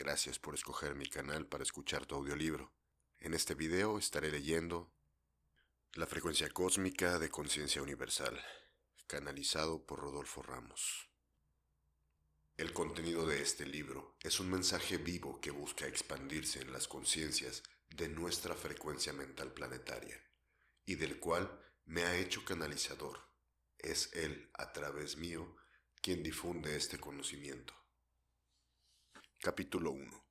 gracias por escoger mi canal para escuchar tu audiolibro. En este video estaré leyendo La frecuencia cósmica de conciencia universal, canalizado por Rodolfo Ramos. El contenido de este libro es un mensaje vivo que busca expandirse en las conciencias de nuestra frecuencia mental planetaria, y del cual me ha hecho canalizador. Es Él, a través mío, quien difunde este conocimiento. Capítulo 1.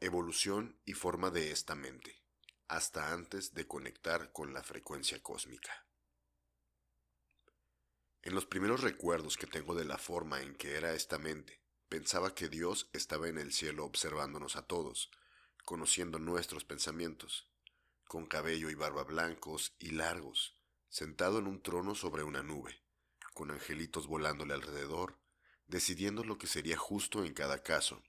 Evolución y forma de esta mente, hasta antes de conectar con la frecuencia cósmica. En los primeros recuerdos que tengo de la forma en que era esta mente, pensaba que Dios estaba en el cielo observándonos a todos, conociendo nuestros pensamientos, con cabello y barba blancos y largos, sentado en un trono sobre una nube, con angelitos volándole alrededor, decidiendo lo que sería justo en cada caso,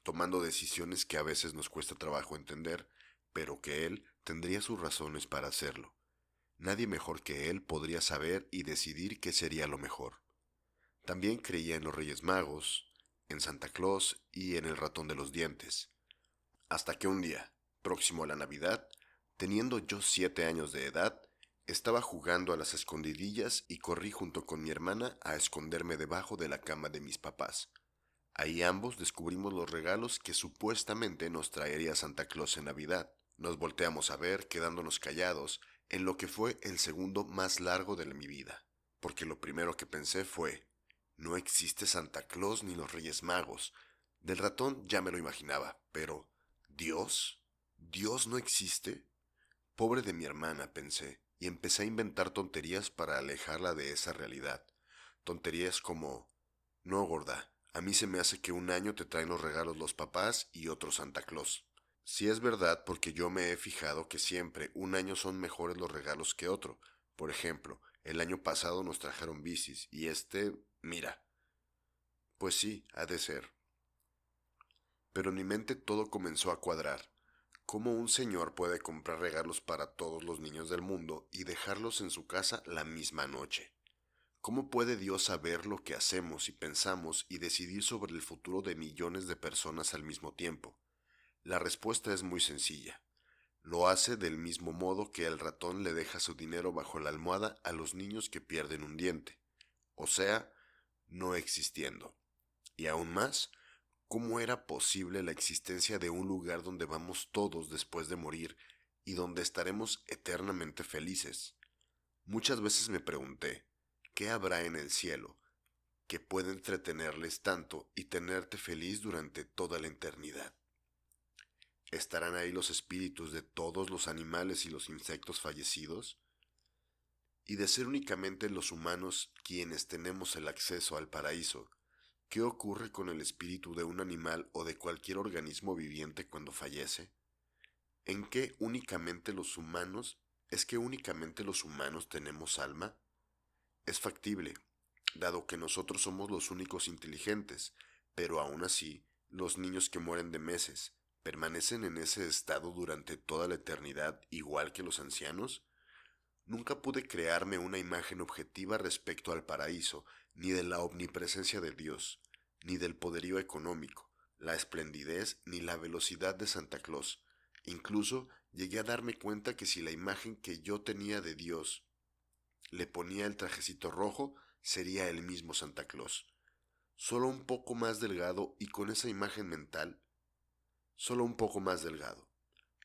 tomando decisiones que a veces nos cuesta trabajo entender, pero que Él tendría sus razones para hacerlo. Nadie mejor que Él podría saber y decidir qué sería lo mejor. También creía en los Reyes Magos, en Santa Claus y en el ratón de los dientes. Hasta que un día, próximo a la Navidad, teniendo yo 7 años de edad, estaba jugando a las escondidillas y corrí junto con mi hermana a esconderme debajo de la cama de mis papás. Ahí ambos descubrimos los regalos que supuestamente nos traería Santa Claus en Navidad. Nos volteamos a ver, quedándonos callados, en lo que fue el segundo más largo de mi vida, porque lo primero que pensé fue, no existe Santa Claus ni los Reyes Magos. Del ratón ya me lo imaginaba, pero ¿Dios? ¿Dios no existe? Pobre de mi hermana, pensé, y empecé a inventar tonterías para alejarla de esa realidad. Tonterías como, no, gorda, a mí se me hace que un año te traen los regalos los papás y otro Santa Claus. Si es verdad, porque yo me he fijado que siempre un año son mejores los regalos que otro. Por ejemplo, el año pasado nos trajeron bicis y mira. Pues sí, ha de ser. Pero en mi mente todo comenzó a cuadrar. ¿Cómo un señor puede comprar regalos para todos los niños del mundo y dejarlos en su casa la misma noche? ¿Cómo puede Dios saber lo que hacemos y pensamos y decidir sobre el futuro de millones de personas al mismo tiempo? La respuesta es muy sencilla. Lo hace del mismo modo que el ratón le deja su dinero bajo la almohada a los niños que pierden un diente, o sea, no existiendo. Y aún más, ¿cómo era posible la existencia de un lugar donde vamos todos después de morir y donde estaremos eternamente felices? Muchas veces me pregunté, ¿qué habrá en el cielo que pueda entretenerles tanto y tenerte feliz durante toda la eternidad? ¿Estarán ahí los espíritus de todos los animales y los insectos fallecidos? Y de ser únicamente los humanos quienes tenemos el acceso al paraíso, ¿qué ocurre con el espíritu de un animal o de cualquier organismo viviente cuando fallece? ¿En qué únicamente los humanos? ¿Es que únicamente los humanos tenemos alma? Es factible, dado que nosotros somos los únicos inteligentes, pero aún así, los niños que mueren de meses, ¿permanecen en ese estado durante toda la eternidad igual que los ancianos? Nunca pude crearme una imagen objetiva respecto al paraíso, ni de la omnipresencia de Dios, ni del poderío económico, la esplendidez ni la velocidad de Santa Claus. Incluso llegué a darme cuenta que si la imagen que yo tenía de Dios le ponía el trajecito rojo, sería el mismo Santa Claus. Solo un poco más delgado y con esa imagen mental, solo un poco más delgado.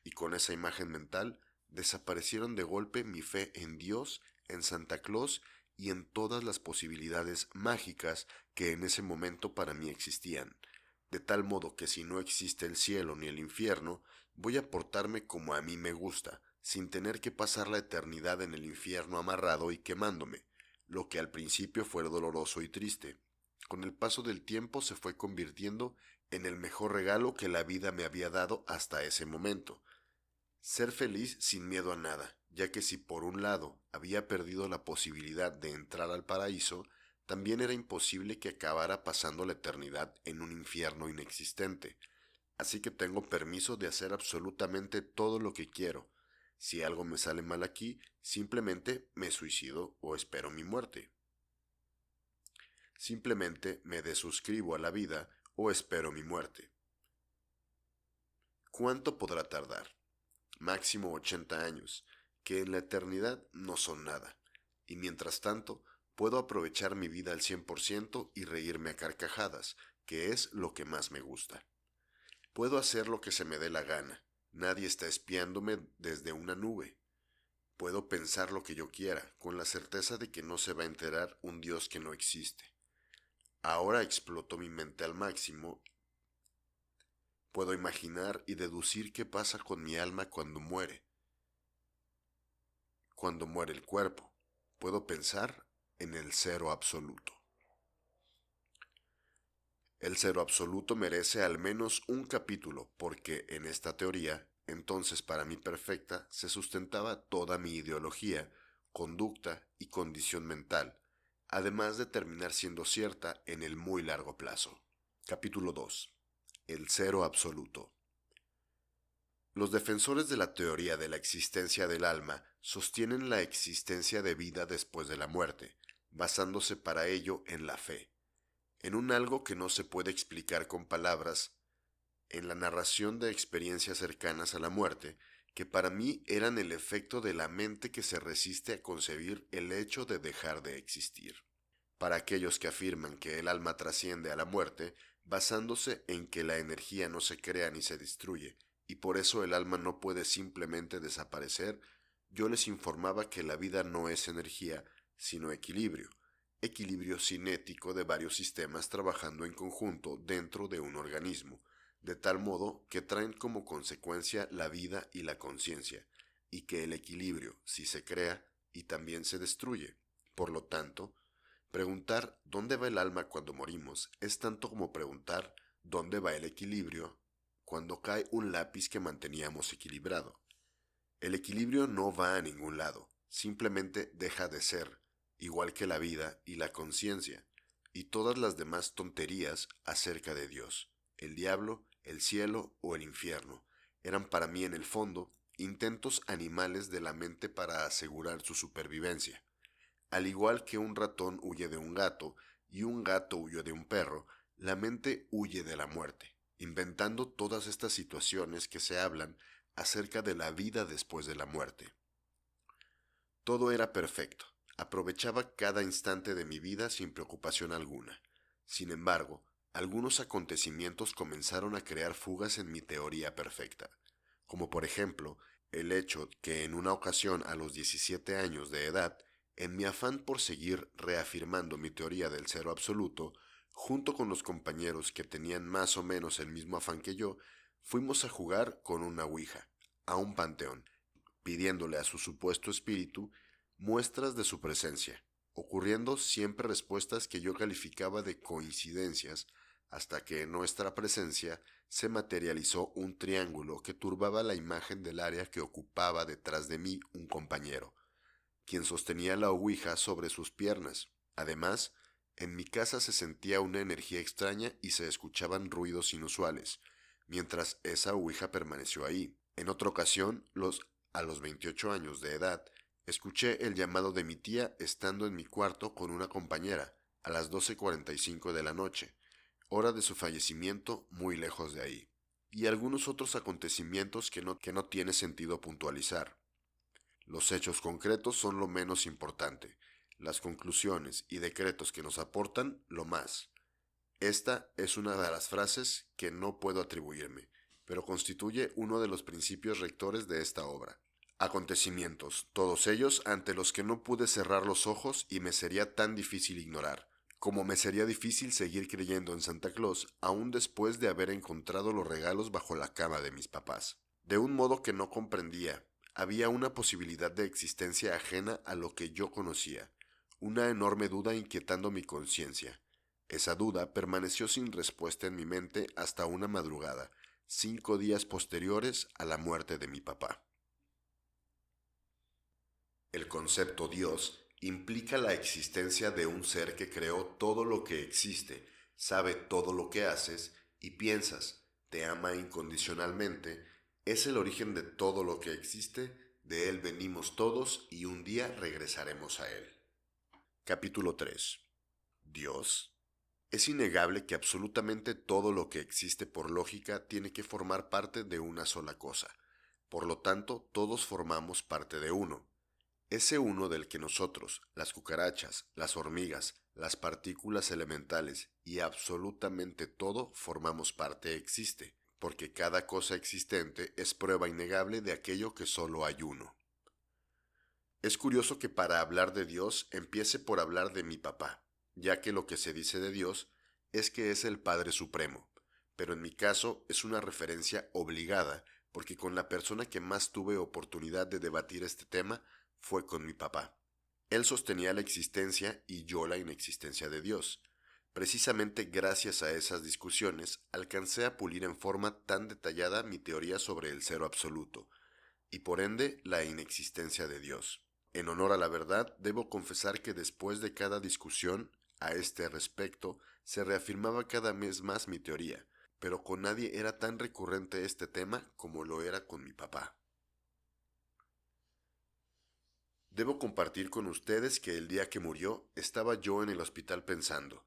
Y con esa imagen mental desaparecieron de golpe mi fe en Dios, en Santa Claus y en todas las posibilidades mágicas que en ese momento para mí existían, de tal modo que si no existe el cielo ni el infierno, voy a portarme como a mí me gusta, sin tener que pasar la eternidad en el infierno amarrado y quemándome, lo que al principio fue doloroso y triste. Con el paso del tiempo se fue convirtiendo en el mejor regalo que la vida me había dado hasta ese momento. Ser feliz sin miedo a nada, ya que si por un lado había perdido la posibilidad de entrar al paraíso, también era imposible que acabara pasando la eternidad en un infierno inexistente. Así que tengo permiso de hacer absolutamente todo lo que quiero. Si algo me sale mal aquí, simplemente me suicido o espero mi muerte. Simplemente me desuscribo a la vida o espero mi muerte. ¿Cuánto podrá tardar? Máximo 80 años, que en la eternidad no son nada. Y mientras tanto, puedo aprovechar mi vida al 100% y reírme a carcajadas, que es lo que más me gusta. Puedo hacer lo que se me dé la gana. Nadie está espiándome desde una nube. Puedo pensar lo que yo quiera, con la certeza de que no se va a enterar un Dios que no existe. Ahora exploto mi mente al máximo. Puedo imaginar y deducir qué pasa con mi alma cuando muere el cuerpo. Puedo pensar en el cero absoluto. El cero absoluto merece al menos un capítulo porque en esta teoría, entonces para mí perfecta, se sustentaba toda mi ideología, conducta y condición mental, además de terminar siendo cierta en el muy largo plazo. Capítulo 2. El cero absoluto. Los defensores de la teoría de la existencia del alma sostienen la existencia de vida después de la muerte, basándose para ello en la fe, en un algo que no se puede explicar con palabras, en la narración de experiencias cercanas a la muerte, que para mí eran el efecto de la mente que se resiste a concebir el hecho de dejar de existir. Para aquellos que afirman que el alma trasciende a la muerte, basándose en que la energía no se crea ni se destruye, y por eso el alma no puede simplemente desaparecer, yo les informaba que la vida no es energía, sino equilibrio cinético de varios sistemas trabajando en conjunto dentro de un organismo, de tal modo que traen como consecuencia la vida y la conciencia, y que el equilibrio, si se crea, y también se destruye. Por lo tanto, preguntar dónde va el alma cuando morimos es tanto como preguntar dónde va el equilibrio cuando cae un lápiz que manteníamos equilibrado. El equilibrio no va a ningún lado, simplemente deja de ser, igual que la vida y la conciencia, y todas las demás tonterías acerca de Dios, el diablo, el cielo o el infierno. Eran para mí en el fondo intentos animales de la mente para asegurar su supervivencia. Al igual que un ratón huye de un gato y un gato huye de un perro, la mente huye de la muerte, inventando todas estas situaciones que se hablan acerca de la vida después de la muerte. Todo era perfecto. Aprovechaba cada instante de mi vida sin preocupación alguna. Sin embargo, algunos acontecimientos comenzaron a crear fugas en mi teoría perfecta, como por ejemplo el hecho que en una ocasión a los 17 años de edad, en mi afán por seguir reafirmando mi teoría del cero absoluto, junto con los compañeros que tenían más o menos el mismo afán que yo, fuimos a jugar con una ouija, a un panteón, pidiéndole a su supuesto espíritu muestras de su presencia, ocurriendo siempre respuestas que yo calificaba de coincidencias, hasta que en nuestra presencia se materializó un triángulo que turbaba la imagen del área que ocupaba detrás de mí un compañero, quien sostenía la ouija sobre sus piernas. Además, en mi casa se sentía una energía extraña y se escuchaban ruidos inusuales, mientras esa ouija permaneció ahí. En otra ocasión, a los 28 años de edad, escuché el llamado de mi tía estando en mi cuarto con una compañera, a las 12:45 de la noche, hora de su fallecimiento muy lejos de ahí, y algunos otros acontecimientos que no tiene sentido puntualizar. Los hechos concretos son lo menos importante, las conclusiones y decretos que nos aportan lo más. Esta es una de las frases que no puedo atribuirme, pero constituye uno de los principios rectores de esta obra. Acontecimientos, todos ellos ante los que no pude cerrar los ojos y me sería tan difícil ignorar, como me sería difícil seguir creyendo en Santa Claus aún después de haber encontrado los regalos bajo la cama de mis papás. De un modo que no comprendía, había una posibilidad de existencia ajena a lo que yo conocía, una enorme duda inquietando mi conciencia. Esa duda permaneció sin respuesta en mi mente hasta una madrugada, 5 días posteriores a la muerte de mi papá. El concepto Dios implica la existencia de un ser que creó todo lo que existe, sabe todo lo que haces y piensas, te ama incondicionalmente, es el origen de todo lo que existe, de él venimos todos y un día regresaremos a él. Capítulo 3. Dios. Es innegable que absolutamente todo lo que existe por lógica tiene que formar parte de una sola cosa. Por lo tanto, todos formamos parte de uno. Ese uno del que nosotros, las cucarachas, las hormigas, las partículas elementales y absolutamente todo formamos parte existe, porque cada cosa existente es prueba innegable de aquello que solo hay uno. Es curioso que para hablar de Dios empiece por hablar de mi papá, ya que lo que se dice de Dios es que es el Padre Supremo, pero en mi caso es una referencia obligada, porque con la persona que más tuve oportunidad de debatir este tema fue con mi papá. Él sostenía la existencia y yo la inexistencia de Dios. Precisamente gracias a esas discusiones alcancé a pulir en forma tan detallada mi teoría sobre el cero absoluto, y por ende la inexistencia de Dios. En honor a la verdad, debo confesar que después de cada discusión a este respecto, se reafirmaba cada vez más mi teoría, pero con nadie era tan recurrente este tema como lo era con mi papá. Debo compartir con ustedes que el día que murió estaba yo en el hospital pensando,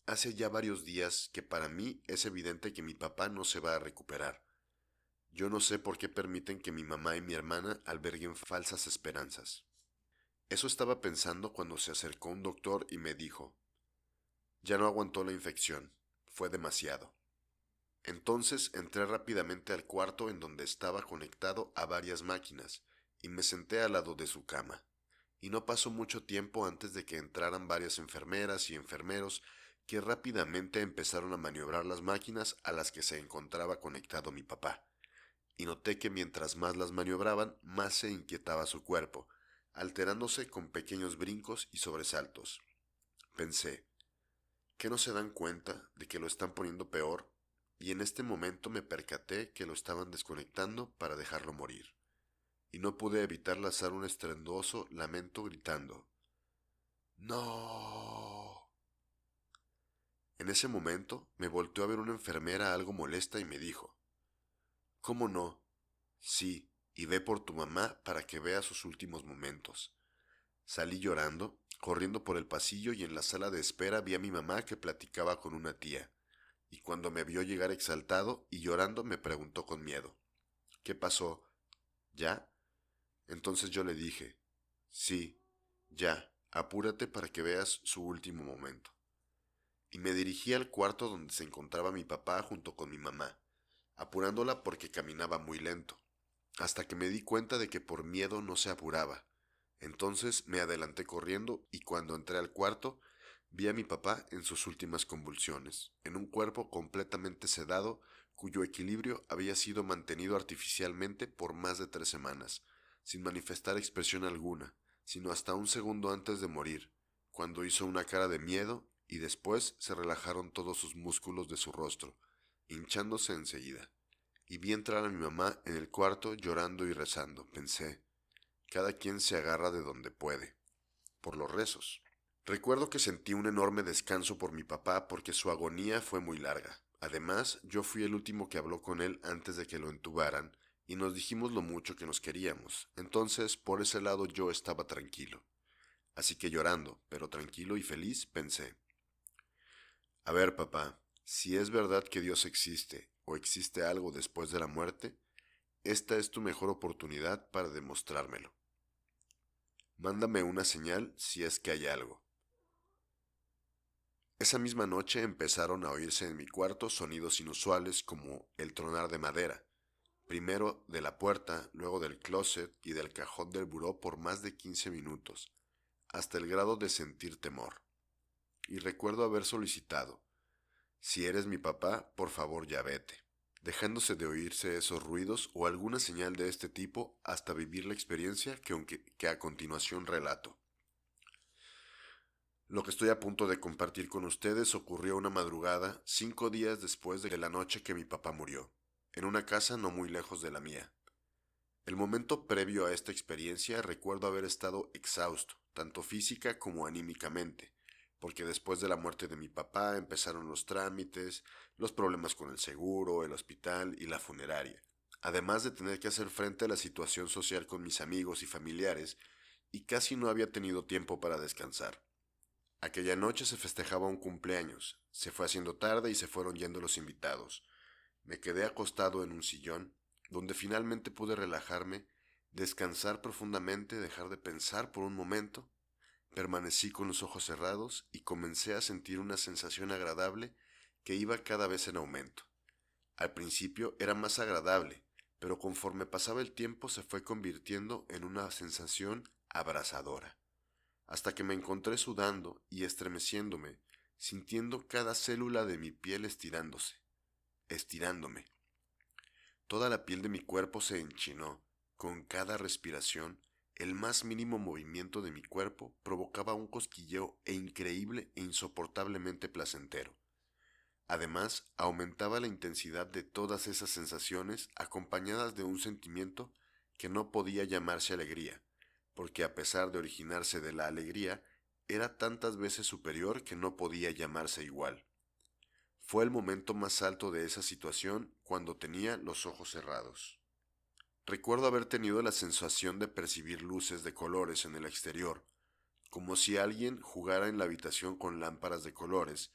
hace ya varios días que para mí es evidente que mi papá no se va a recuperar. Yo no sé por qué permiten que mi mamá y mi hermana alberguen falsas esperanzas. Eso estaba pensando cuando se acercó un doctor y me dijo, ya no aguantó la infección, fue demasiado. Entonces entré rápidamente al cuarto en donde estaba conectado a varias máquinas y me senté al lado de su cama. Y no pasó mucho tiempo antes de que entraran varias enfermeras y enfermeros que rápidamente empezaron a maniobrar las máquinas a las que se encontraba conectado mi papá. Y noté que mientras más las maniobraban, más se inquietaba su cuerpo, alterándose con pequeños brincos y sobresaltos. Pensé, ¿qué no se dan cuenta de que lo están poniendo peor? Y en este momento me percaté que lo estaban desconectando para dejarlo morir. Y no pude evitar lanzar un estruendoso lamento gritando, ¡No! En ese momento me volteó a ver una enfermera algo molesta y me dijo, ¿cómo no? Sí, y ve por tu mamá para que vea sus últimos momentos. Salí llorando, corriendo por el pasillo y en la sala de espera vi a mi mamá que platicaba con una tía, y cuando me vio llegar exaltado y llorando me preguntó con miedo, ¿qué pasó? ¿Ya? Entonces yo le dije, sí, ya, apúrate para que veas su último momento. Y me dirigí al cuarto donde se encontraba mi papá junto con mi mamá, apurándola porque caminaba muy lento, hasta que me di cuenta de que por miedo no se apuraba. Entonces me adelanté corriendo y cuando entré al cuarto vi a mi papá en sus últimas convulsiones, en un cuerpo completamente sedado cuyo equilibrio había sido mantenido artificialmente por más de 3 semanas, sin manifestar expresión alguna, sino hasta un segundo antes de morir, cuando hizo una cara de miedo y después se relajaron todos sus músculos de su rostro, hinchándose enseguida. Y vi entrar a mi mamá en el cuarto llorando y rezando. Pensé, cada quien se agarra de donde puede, por los rezos. Recuerdo que sentí un enorme descanso por mi papá porque su agonía fue muy larga. Además, yo fui el último que habló con él antes de que lo entubaran y nos dijimos lo mucho que nos queríamos. Entonces, por ese lado yo estaba tranquilo. Así que llorando, pero tranquilo y feliz, pensé, a ver, papá, si es verdad que Dios existe o existe algo después de la muerte, esta es tu mejor oportunidad para demostrármelo. Mándame una señal si es que hay algo. Esa misma noche empezaron a oírse en mi cuarto sonidos inusuales como el tronar de madera, primero de la puerta, luego del closet y del cajón del buró por más de 15 minutos, hasta el grado de sentir temor. Y recuerdo haber solicitado, si eres mi papá, por favor ya vete, dejándose de oírse esos ruidos o alguna señal de este tipo hasta vivir la experiencia que a continuación relato. Lo que estoy a punto de compartir con ustedes ocurrió una madrugada, 5 días después de la noche que mi papá murió, en una casa no muy lejos de la mía. El momento previo a esta experiencia recuerdo haber estado exhausto, tanto física como anímicamente, porque después de la muerte de mi papá empezaron los trámites, los problemas con el seguro, el hospital y la funeraria, además de tener que hacer frente a la situación social con mis amigos y familiares, y casi no había tenido tiempo para descansar. Aquella noche se festejaba un cumpleaños. Se fue haciendo tarde y se fueron yendo los invitados. Me quedé acostado en un sillón, donde finalmente pude relajarme, descansar profundamente, dejar de pensar por un momento. Permanecí con los ojos cerrados y comencé a sentir una sensación agradable que iba cada vez en aumento. Al principio era más agradable, pero conforme pasaba el tiempo se fue convirtiendo en una sensación abrasadora, hasta que me encontré sudando y estremeciéndome, sintiendo cada célula de mi piel estirándome. Toda la piel de mi cuerpo se enchinó. Con cada respiración, el más mínimo movimiento de mi cuerpo provocaba un cosquilleo increíble e insoportablemente placentero. Además, aumentaba la intensidad de todas esas sensaciones acompañadas de un sentimiento que no podía llamarse alegría, porque a pesar de originarse de la alegría, era tantas veces superior que no podía llamarse igual. Fue el momento más alto de esa situación cuando tenía los ojos cerrados. Recuerdo haber tenido la sensación de percibir luces de colores en el exterior, como si alguien jugara en la habitación con lámparas de colores,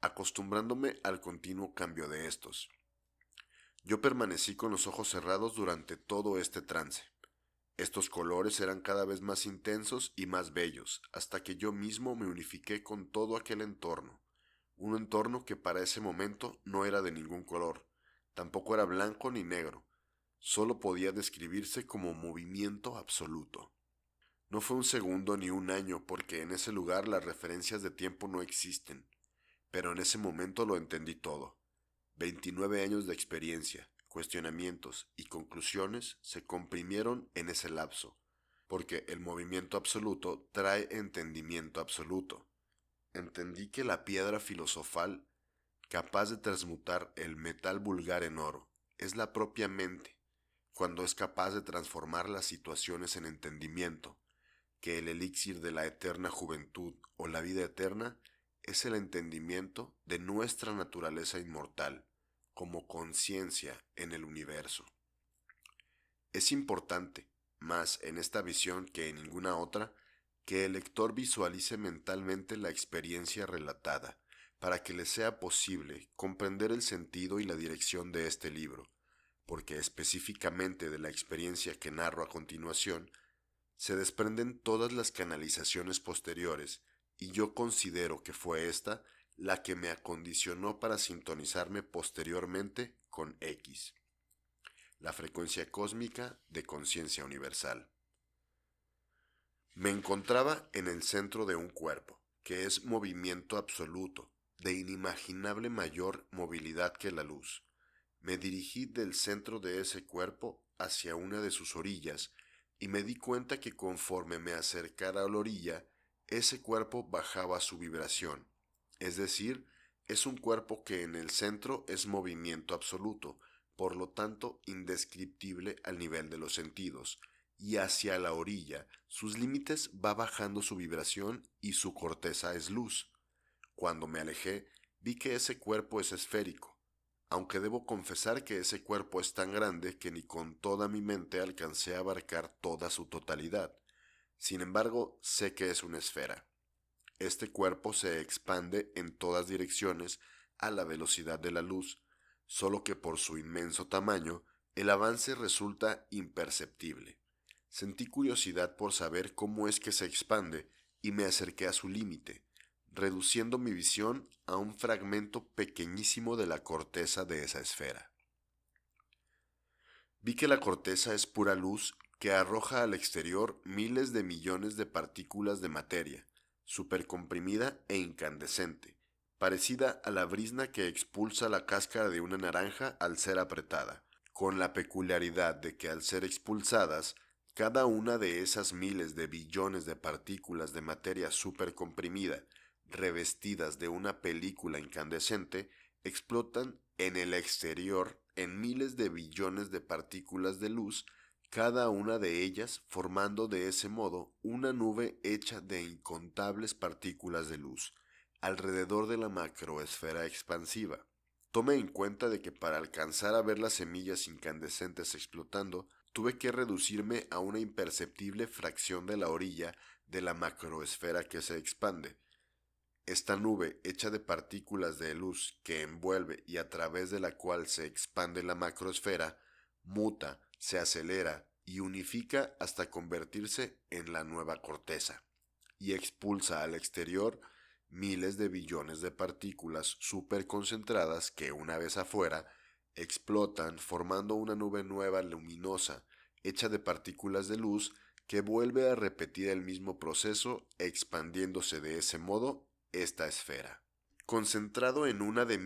acostumbrándome al continuo cambio de estos. Yo permanecí con los ojos cerrados durante todo este trance. Estos colores eran cada vez más intensos y más bellos, hasta que yo mismo me unifiqué con todo aquel entorno, un entorno que para ese momento no era de ningún color, tampoco era blanco ni negro, solo podía describirse como movimiento absoluto. No fue un segundo ni un año, porque en ese lugar las referencias de tiempo no existen, pero en ese momento lo entendí todo. 29 años de experiencia, cuestionamientos y conclusiones se comprimieron en ese lapso, porque el movimiento absoluto trae entendimiento absoluto. Entendí que la piedra filosofal, capaz de transmutar el metal vulgar en oro, es la propia mente, cuando es capaz de transformar las situaciones en entendimiento, que el elixir de la eterna juventud o la vida eterna es el entendimiento de nuestra naturaleza inmortal como conciencia en el universo. Es importante, más en esta visión que en ninguna otra, que el lector visualice mentalmente la experiencia relatada, para que le sea posible comprender el sentido y la dirección de este libro, porque específicamente de la experiencia que narro a continuación, se desprenden todas las canalizaciones posteriores, y yo considero que fue esta la que me acondicionó para sintonizarme posteriormente con X, la frecuencia cósmica de conciencia universal. Me encontraba en el centro de un cuerpo, que es movimiento absoluto, de inimaginable mayor movilidad que la luz. Me dirigí del centro de ese cuerpo hacia una de sus orillas, y me di cuenta que conforme me acercara a la orilla, ese cuerpo bajaba su vibración. Es decir, es un cuerpo que en el centro es movimiento absoluto, por lo tanto indescriptible al nivel de los sentidos, y hacia la orilla, sus límites va bajando su vibración y su corteza es luz. Cuando me alejé, vi que ese cuerpo es esférico, aunque debo confesar que ese cuerpo es tan grande que ni con toda mi mente alcancé a abarcar toda su totalidad. Sin embargo, sé que es una esfera. Este cuerpo se expande en todas direcciones a la velocidad de la luz, solo que por su inmenso tamaño, el avance resulta imperceptible. Sentí curiosidad por saber cómo es que se expande y me acerqué a su límite, reduciendo mi visión a un fragmento pequeñísimo de la corteza de esa esfera. Vi que la corteza es pura luz que arroja al exterior miles de millones de partículas de materia, supercomprimida e incandescente, parecida a la brizna que expulsa la cáscara de una naranja al ser apretada, con la peculiaridad de que al ser expulsadas, cada una de esas miles de billones de partículas de materia supercomprimida, revestidas de una película incandescente, explotan en el exterior en miles de billones de partículas de luz, cada una de ellas formando de ese modo una nube hecha de incontables partículas de luz, alrededor de la macroesfera expansiva. Tome en cuenta de que para alcanzar a ver las semillas incandescentes explotando, tuve que reducirme a una imperceptible fracción de la orilla de la macroesfera que se expande. Esta nube hecha de partículas de luz que envuelve y a través de la cual se expande la macroesfera, muta, se acelera y unifica hasta convertirse en la nueva corteza, y expulsa al exterior miles de billones de partículas superconcentradas que una vez afuera explotan formando una nube nueva luminosa hecha de partículas de luz que vuelve a repetir el mismo proceso expandiéndose de ese modo esta esfera. Concentrado en una de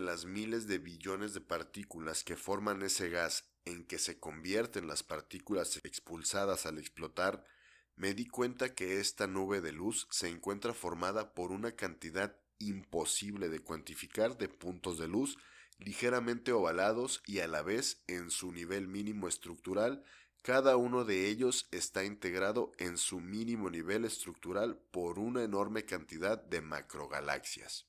las miles de billones de partículas que forman ese gas en que se convierten las partículas expulsadas al explotar, me di cuenta que esta nube de luz se encuentra formada por una cantidad imposible de cuantificar de puntos de luz ligeramente ovalados y a la vez en su nivel mínimo estructural. Cada uno de ellos está integrado en su mínimo nivel estructural por una enorme cantidad de macrogalaxias.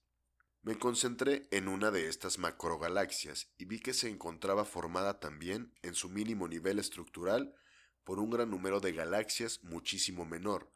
Me concentré en una de estas macrogalaxias y vi que se encontraba formada también en su mínimo nivel estructural por un gran número de galaxias muchísimo menor.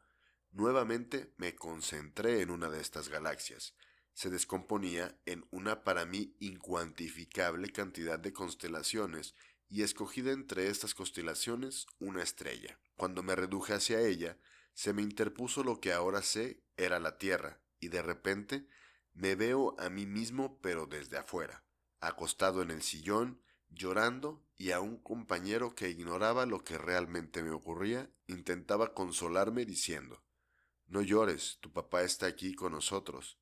Nuevamente me concentré en una de estas galaxias. Se descomponía en una para mí incuantificable cantidad de constelaciones y escogí de entre estas constelaciones una estrella. Cuando me reduje hacia ella, se me interpuso lo que ahora sé era la Tierra, y de repente me veo a mí mismo pero desde afuera, acostado en el sillón, llorando, y a un compañero que ignoraba lo que realmente me ocurría, intentaba consolarme diciendo, no llores, tu papá está aquí con nosotros.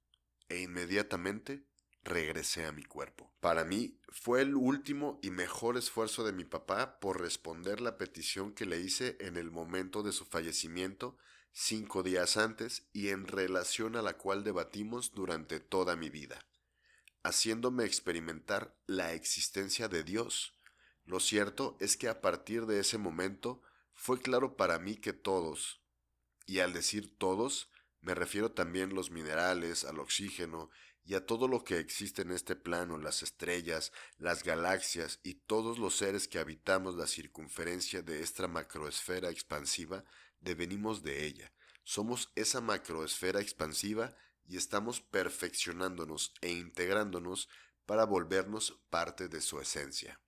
E inmediatamente regresé a mi cuerpo. Para mí fue el último y mejor esfuerzo de mi papá por responder la petición que le hice en el momento de su fallecimiento 5 días antes y en relación a la cual debatimos durante toda mi vida, haciéndome experimentar la existencia de Dios. Lo cierto es que a partir de ese momento fue claro para mí que todos, y al decir todos, me refiero también los minerales, al oxígeno y a todo lo que existe en este plano, las estrellas, las galaxias y todos los seres que habitamos la circunferencia de esta macroesfera expansiva, devenimos de ella. Somos esa macroesfera expansiva y estamos perfeccionándonos e integrándonos para volvernos parte de su esencia.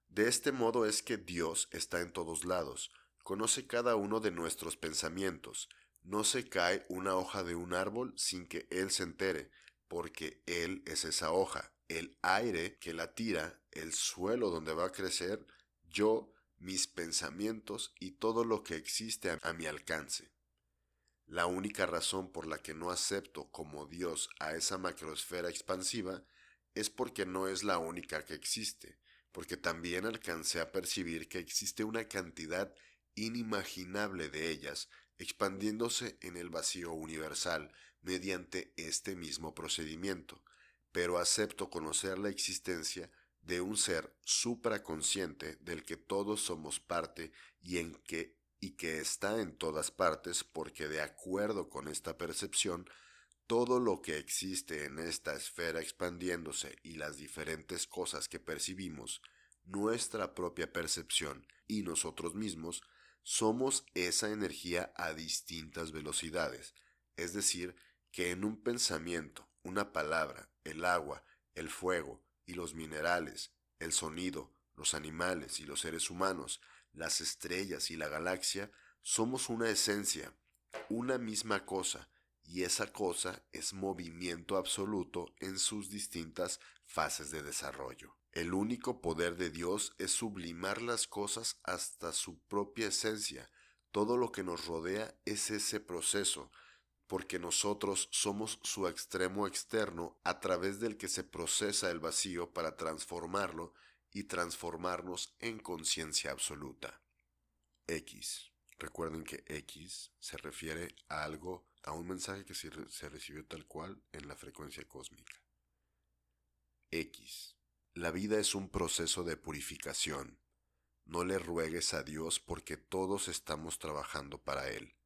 De este modo es que Dios está en todos lados, conoce cada uno de nuestros pensamientos. No se cae una hoja de un árbol sin que Él se entere, porque Él es esa hoja, el aire que la tira, el suelo donde va a crecer, yo, mis pensamientos y todo lo que existe a mi alcance. La única razón por la que no acepto como Dios a esa macroesfera expansiva es porque no es la única que existe, porque también alcancé a percibir que existe una cantidad inimaginable de ellas expandiéndose en el vacío universal mediante este mismo procedimiento, pero acepto conocer la existencia de un ser supraconsciente del que todos somos parte y que está en todas partes porque de acuerdo con esta percepción, todo lo que existe en esta esfera expandiéndose y las diferentes cosas que percibimos, nuestra propia percepción y nosotros mismos, somos esa energía a distintas velocidades, es decir, que en un pensamiento, una palabra, el agua, el fuego y los minerales, el sonido, los animales y los seres humanos, las estrellas y la galaxia, somos una esencia, una misma cosa, y esa cosa es movimiento absoluto en sus distintas fases de desarrollo. El único poder de Dios es sublimar las cosas hasta su propia esencia. Todo lo que nos rodea es ese proceso, porque nosotros somos su extremo externo a través del que se procesa el vacío para transformarlo y transformarnos en conciencia absoluta. X. Recuerden que X se refiere a algo, a un mensaje que se recibió tal cual en la frecuencia cósmica. X. La vida es un proceso de purificación. No le ruegues a Dios porque todos estamos trabajando para Él.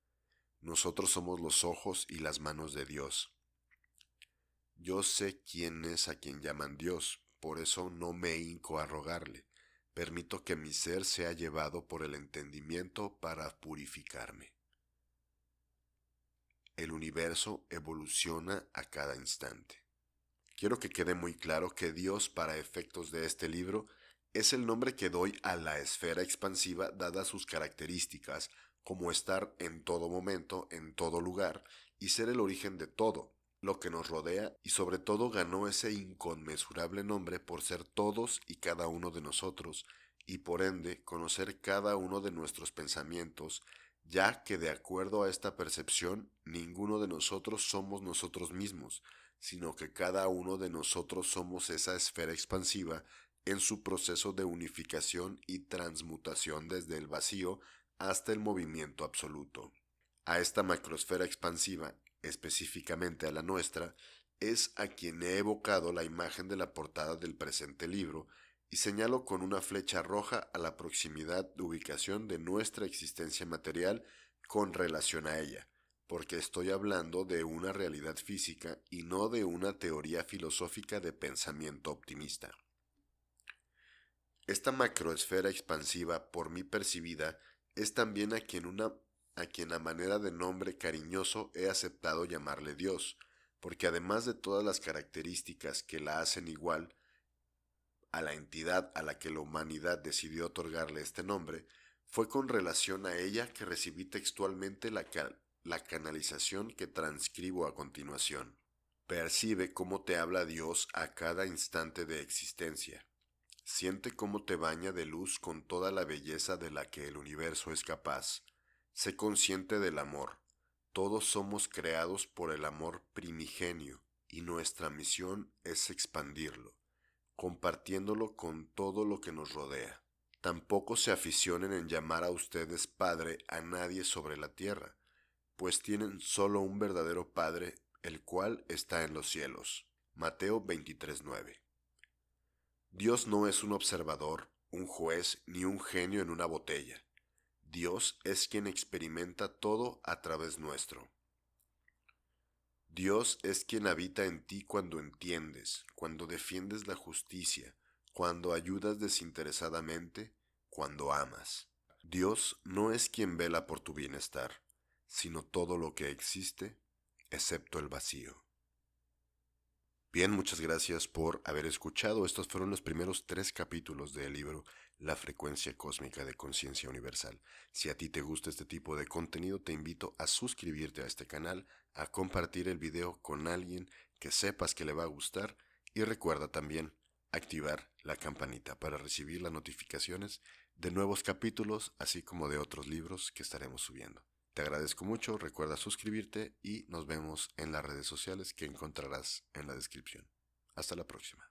Nosotros somos los ojos y las manos de Dios. Yo sé quién es a quien llaman Dios, por eso no me hinco a rogarle. Permito que mi ser sea llevado por el entendimiento para purificarme. El universo evoluciona a cada instante. Quiero que quede muy claro que Dios, para efectos de este libro, es el nombre que doy a la esfera expansiva dadas sus características, como estar en todo momento, en todo lugar, y ser el origen de todo lo que nos rodea, y sobre todo ganó ese inconmensurable nombre por ser todos y cada uno de nosotros, y por ende conocer cada uno de nuestros pensamientos, ya que de acuerdo a esta percepción, ninguno de nosotros somos nosotros mismos, sino que cada uno de nosotros somos esa esfera expansiva en su proceso de unificación y transmutación desde el vacío hasta el movimiento absoluto. A esta macrosfera expansiva, específicamente a la nuestra, es a quien he evocado la imagen de la portada del presente libro y señalo con una flecha roja a la proximidad de ubicación de nuestra existencia material con relación a ella, porque estoy hablando de una realidad física y no de una teoría filosófica de pensamiento optimista. Esta macroesfera expansiva, por mí percibida, es también a quien a manera de nombre cariñoso he aceptado llamarle Dios, porque además de todas las características que la hacen igual a la entidad a la que la humanidad decidió otorgarle este nombre, fue con relación a ella que recibí textualmente la canalización que transcribo a continuación. Percibe cómo te habla Dios a cada instante de existencia. Siente cómo te baña de luz con toda la belleza de la que el universo es capaz. Sé consciente del amor. Todos somos creados por el amor primigenio y nuestra misión es expandirlo, compartiéndolo con todo lo que nos rodea. Tampoco se aficionen en llamar a ustedes Padre a nadie sobre la tierra, pues tienen solo un verdadero Padre, el cual está en los cielos. Mateo 23:9. Dios no es un observador, un juez ni un genio en una botella. Dios es quien experimenta todo a través nuestro. Dios es quien habita en ti cuando entiendes, cuando defiendes la justicia, cuando ayudas desinteresadamente, cuando amas. Dios no es quien vela por tu bienestar, sino todo lo que existe, excepto el vacío. Bien, muchas gracias por haber escuchado. Estos fueron los primeros 3 capítulos del libro La frecuencia cósmica de conciencia universal. Si a ti te gusta este tipo de contenido, te invito a suscribirte a este canal, a compartir el video con alguien que sepas que le va a gustar y recuerda también activar la campanita para recibir las notificaciones de nuevos capítulos, así como de otros libros que estaremos subiendo. Te agradezco mucho, recuerda suscribirte y nos vemos en las redes sociales que encontrarás en la descripción. Hasta la próxima.